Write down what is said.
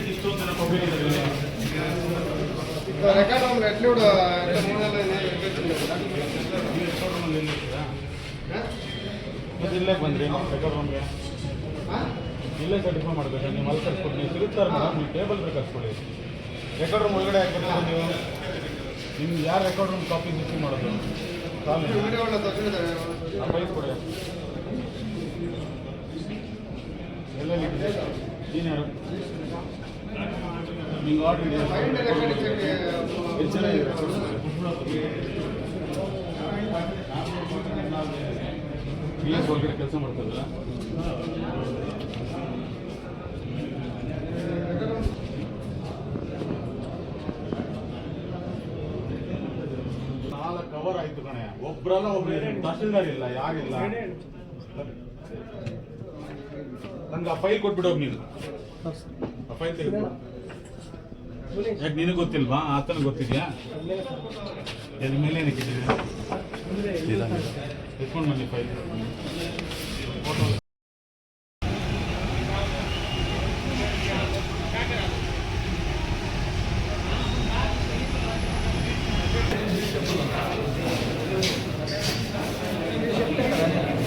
ಇಷ್ಟೊಂದು ಜನ public record ಒಂದು ಎಟ್ಲೂಡ್ ಇಲ್ಲೇ ಬಂದ್ರಿ ರೆಕಾರ್ಡ್ ರೂಮ್ಗೆ ಇಲ್ಲೇ ಸರ್ಟಿಫೈ ಮಾಡಬೇಕು ನೀವು ಅಲ್ಲಿ ಕರ್ಸ್ಕೊಡಿ ನೀವು ಸಿಗುತ್ತಾರೆ ಮೇಡಮ್ ನೀವು ಟೇಬಲ್ ಬೇಕು ಕರ್ಸ್ಕೊಳ್ಳಿ ರೆಕಾರ್ಡ್ ರೂಮ್ ಒಳಗಡೆ ಹಾಕಿರ್ತಾರೆ ನೀವು ನಿಮ್ಗೆ ಯಾರು ರೆಕಾರ್ಡ್ ರೂಮ್ ಕಾಪಿ ರಿಸೀವ್ ಮಾಡೋದು ಬೈಕ್ ಕೊಡಿ ಎಲ್ಲೆಲ್ಲಿ ನೀನು ಯಾರು ನಿಮ್ಗೆ ಆರ್ಡರ್ ಇದೆ ಎಷ್ಟು ಜನ ಇದೆ ಬಿ ಎಸ್ ಒಳಗಡೆ ಕೆಲಸ ಮಾಡ್ತಾರಲ್ಲ ಕವರ್ ಆಯ್ತು ಕಣೆ ಒಬ್ರಲ್ಲ ಒಬ್ರು ತಹಶೀಲ್ದಾರ್ ಇಲ್ಲ ಯಾರಿಲ್ಲ ನಂಗೆ ಆ ಫೈಲ್ ಕೊಟ್ಬಿಡೋಗಿ ನೀನು ಆ ಫೈಲ್ ತೆಗೆದು ಯಾಕೆ ನಿನಗೆ ಗೊತ್ತಿಲ್ವಾ ಆತನ ಗೊತ್ತಿದ್ಯಾ ಎಲ್ಲಿ ಮೇಲೆ ಏನಕ್ಕಿದ್ದೀವಿ ಎತ್ಕೊಂಡು ಬನ್ನಿ ಫೈಲ್ ಫೋಟೋ